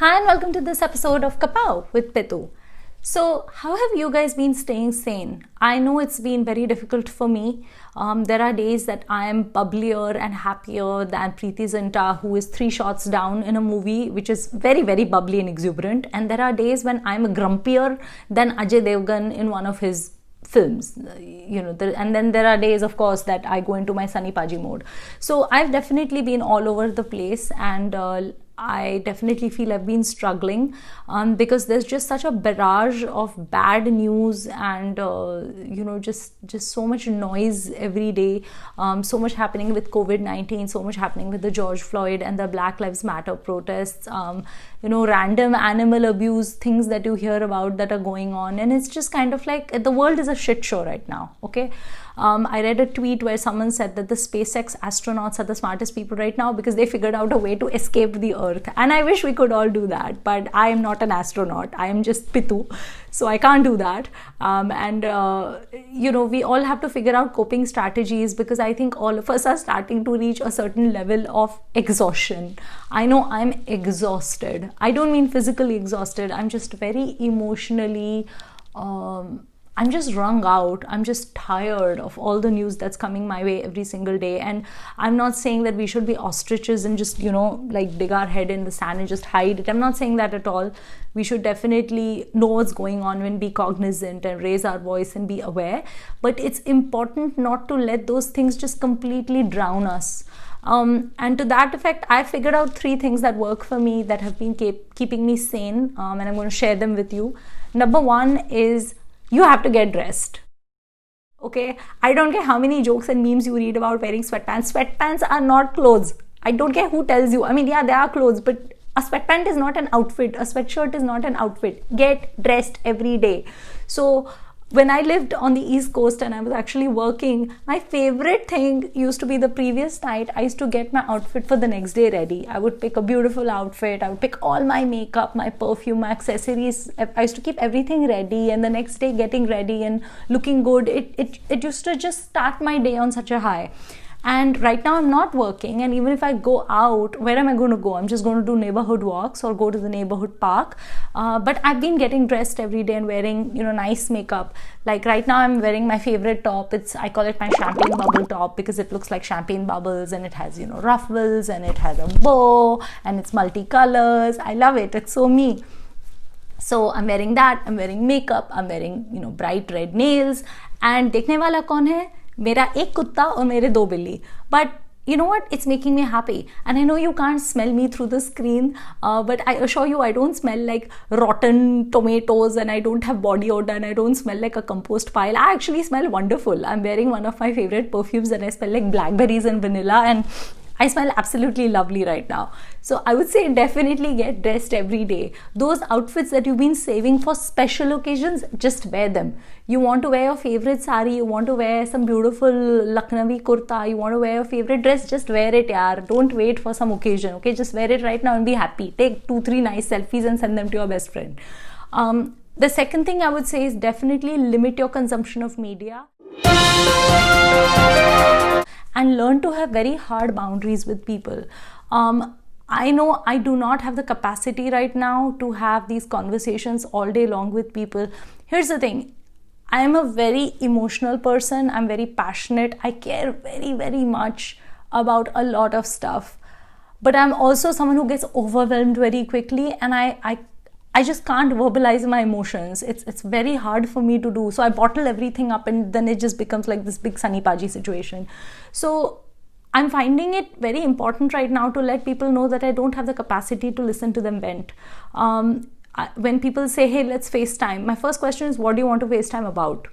Hi and welcome to this episode of Kapow with Pitu. So, how have you guys been staying sane? I know it's been very difficult for me. There are days that I am bubblier and happier than Preeti Zinta, who is 3 shots down in a movie which is very, very bubbly and exuberant. And there are days when I'm grumpier than Ajay Devgan in one of his films, and then there are days, of course, that I go into my Sunny Paji mode. So I've definitely been all over the place, and I definitely feel I've been struggling because there's just such a barrage of bad news and just so much noise every day, so much happening with COVID-19, so much happening with the George Floyd and the Black Lives Matter protests, random animal abuse things that you hear about that are going on, and it's just kind of like the world is a shit show right now. Okay. I read a tweet where someone said that the SpaceX astronauts are the smartest people right now because they figured out a way to escape the Earth. And I wish we could all do that, but I am not an astronaut. I am just Pitu, so I can't do that. We all have to figure out coping strategies because I think all of us are starting to reach a certain level of exhaustion. I know I'm exhausted. I don't mean physically exhausted. I'm just very emotionally I'm just wrung out. I'm just tired of all the news that's coming my way every single day. And I'm not saying that we should be ostriches and just, dig our head in the sand and just hide it. I'm not saying that at all. We should definitely know what's going on and be cognizant and raise our voice and be aware. But it's important not to let those things just completely drown us. And to that effect, I figured out 3 things that work for me that have been keeping me sane. And I'm going to share them with you. Number 1 is you have to get dressed. Okay, I don't care how many jokes and memes you read about wearing sweatpants. Sweatpants are not clothes. I don't care who tells you. I mean, yeah, they are clothes, but a sweatpant is not an outfit. A sweatshirt is not an outfit. Get dressed every day. So when I lived on the East Coast and I was actually working, my favorite thing used to be the previous night. I used to get my outfit for the next day ready. I would pick a beautiful outfit. I would pick all my makeup, my perfume, my accessories. I used to keep everything ready, and the next day getting ready and looking good. It used to just start my day on such a high. And right now I'm not working, and even if I go out, where am I going to go? I'm just going to do neighborhood walks or go to the neighborhood park. But I've been getting dressed every day and wearing, nice makeup. Like right now I'm wearing my favorite top. I call it my champagne bubble top because it looks like champagne bubbles, and it has, ruffles, and it has a bow, and it's multicolors. I love it. It's so me. So I'm wearing that. I'm wearing makeup. I'm wearing, bright red nails. And देखने वाला कौन है? मेरा एक कुत्ता और मेरे 2 बिल्ली. But you know what? It's making me happy. And I know you can't smell me through the screen, but I assure you I don't smell like rotten tomatoes, and I don't have body odor, and I don't smell like a compost pile. I actually smell wonderful. I'm wearing one of my favorite perfumes and I smell like blackberries and vanilla, and I smell absolutely lovely right now. So I would say definitely get dressed every day. Those outfits that you've been saving for special occasions, just wear them. You want to wear your favorite sari, you want to wear some beautiful Lucknowi kurta, you want to wear your favorite dress, just wear it, yaar. Don't wait for some occasion, okay? Just wear it right now and be happy. Take 2-3 nice selfies and send them to your best friend. The second thing I would say is definitely limit your consumption of media. And learn to have very hard boundaries with people. I know I do not have the capacity right now to have these conversations all day long with people. Here's the thing. I am a very emotional person. I'm very passionate. I care very, very much about a lot of stuff. But I'm also someone who gets overwhelmed very quickly, and I just can't verbalize my emotions. It's very hard for me to do. So I bottle everything up, and then it just becomes like this big Sunny Paji situation. So I'm finding it very important right now to let people know that I don't have the capacity to listen to them vent. When people say, hey, let's FaceTime, my first question is, what do you want to FaceTime about?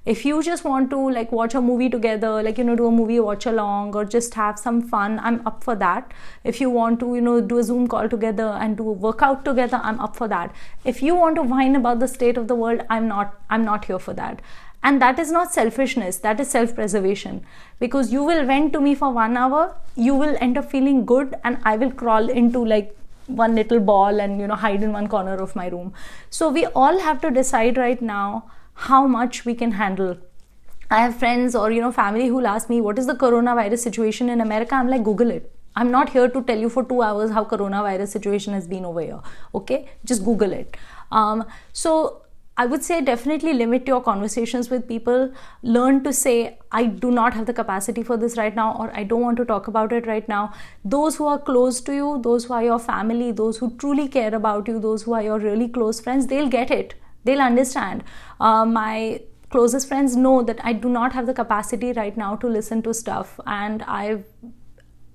If you just want to watch a movie together, do a movie watch along or just have some fun, I'm up for that. If you want to, do a Zoom call together and do a workout together, I'm up for that. If you want to whine about the state of the world, I'm not here for that. And that is not selfishness, that is self-preservation. Because you will vent to me for 1 hour, you will end up feeling good, and I will crawl into one little ball and, hide in one corner of my room. So we all have to decide right now how much we can handle. I have friends or family who'll ask me, what is the coronavirus situation in America? I'm like, Google it. I'm not here to tell you for 2 hours how coronavirus situation has been over here. Okay, just Google it. So I would say definitely limit your conversations with people. Learn to say, I do not have the capacity for this right now, or I don't want to talk about it right now. Those who are close to you, those who are your family, those who truly care about you, those who are your really close friends, they'll get it. They'll understand. My closest friends know that I do not have the capacity right now to listen to stuff, and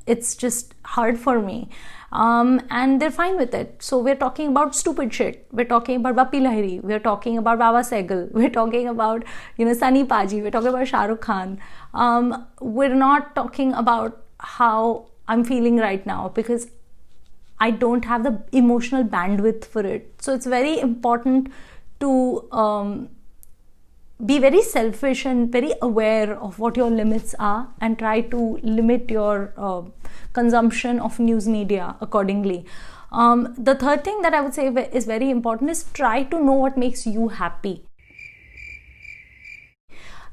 it's just hard for me. And they're fine with it. So we're talking about stupid shit. We're talking about Bappi Lahiri. We're talking about Baba Sehgal. We're talking about, Sunny Paji. We're talking about Shah Rukh Khan. We're not talking about how I'm feeling right now, because I don't have the emotional bandwidth for it. So it's very important to be very selfish and very aware of what your limits are, and try to limit your consumption of news media accordingly. The third thing that I would say is very important is try to know what makes you happy.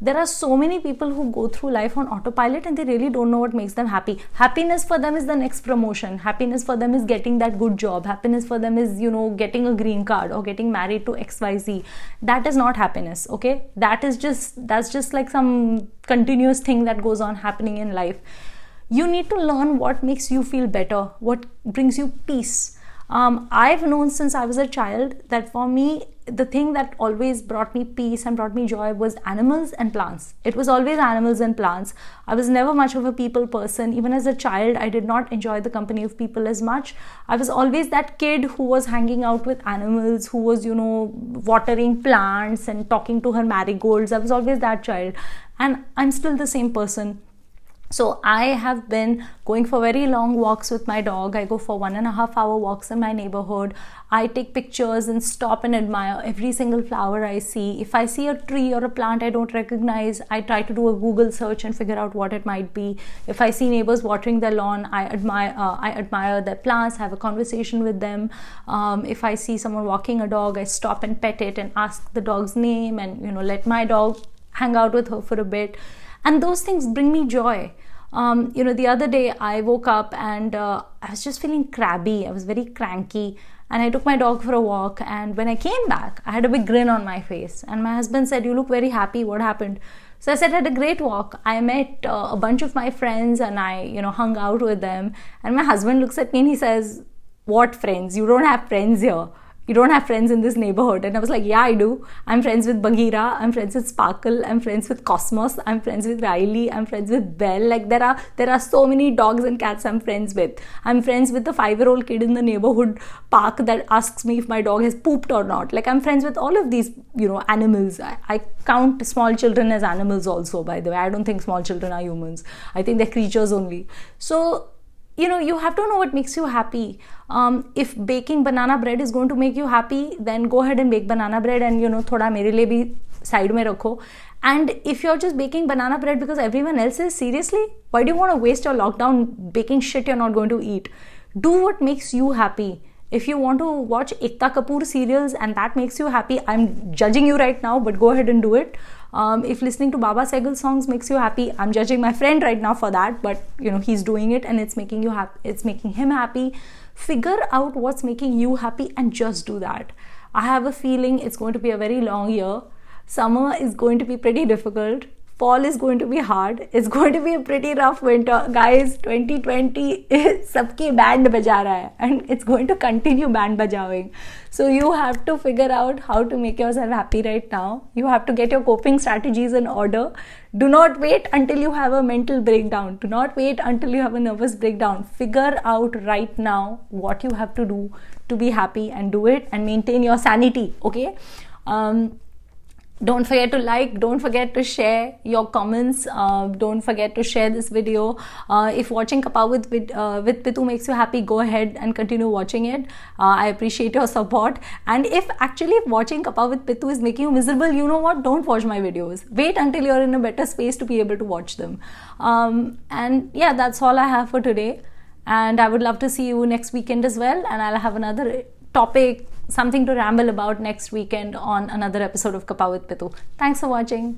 There are so many people who go through life on autopilot and they really don't know what makes them happy. Happiness for them is the next promotion. Happiness for them is getting that good job. Happiness for them is, getting a green card or getting married to XYZ. That is not happiness, okay? That's just like some continuous thing that goes on happening in life. You need to learn what makes you feel better, what brings you peace. I've known since I was a child that for me, the thing that always brought me peace and brought me joy was animals and plants. It was always animals and plants. I was never much of a people person. Even as a child, I did not enjoy the company of people as much. I was always that kid who was hanging out with animals, who was, watering plants and talking to her marigolds. I was always that child. And I'm still the same person. So I have been going for very long walks with my dog. I go for 1.5 hour walks in my neighborhood. I take pictures and stop and admire every single flower I see. If I see a tree or a plant I don't recognize, I try to do a Google search and figure out what it might be. If I see neighbors watering their lawn, I admire their plants, have a conversation with them. If I see someone walking a dog, I stop and pet it and ask the dog's name, and let my dog hang out with her for a bit. And those things bring me joy. The other day I woke up and I was just feeling crabby. I was very cranky, and I took my dog for a walk. And when I came back, I had a big grin on my face. And my husband said, "You look very happy. What happened?" So I said, "I had a great walk. I met a bunch of my friends and I, hung out with them." And my husband looks at me and he says, "What friends? You don't have friends here. You don't have friends in this neighborhood." And I was like, "Yeah, I do. I'm friends with Bagheera. I'm friends with Sparkle. I'm friends with Cosmos. I'm friends with Riley. I'm friends with Belle." Like there are so many dogs and cats I'm friends with. I'm friends with the 5-year-old kid in the neighborhood park that asks me if my dog has pooped or not. Like I'm friends with all of these, animals. I count small children as animals also, by the way. I don't think small children are humans. I think they're creatures only. So, you have to know what makes you happy. If baking banana bread is going to make you happy, then go ahead and bake banana bread, and thoda mere liye bhi side mein rakho. And if you're just baking banana bread because everyone else is, seriously, why do you want to waste your lockdown baking shit you're not going to eat? Do what makes you happy. If you want to watch Ekta Kapoor serials and that makes you happy, I'm judging you right now, but go ahead and do it. If listening to Baba Sehgal songs makes you happy, I'm judging my friend right now for that, but he's doing it and it's making you happy. It's making him happy. Figure out what's making you happy and just do that. I have a feeling it's going to be a very long year. Summer is going to be pretty difficult. Fall is going to be hard. It's going to be a pretty rough winter. Guys, 2020 sabki band baja raha hai, and it's going to continue band bajawing. So you have to figure out how to make yourself happy right now. You have to get your coping strategies in order. Do not wait until you have a mental breakdown. Do not wait until you have a nervous breakdown. Figure out right now what you have to do to be happy and do it and maintain your sanity, okay? Don't forget to like, don't forget to share your comments, don't forget to share this video. If watching Kapav with Pitu makes you happy, go ahead and continue watching it. I appreciate your support. And if watching Kapav with Pitu is making you miserable, you know what? Don't watch my videos. Wait until you're in a better space to be able to watch them. And yeah, that's all I have for today. And I would love to see you next weekend as well. And I'll have another topic, something to ramble about next weekend on another episode of Kapav with Pitu. Thanks for watching.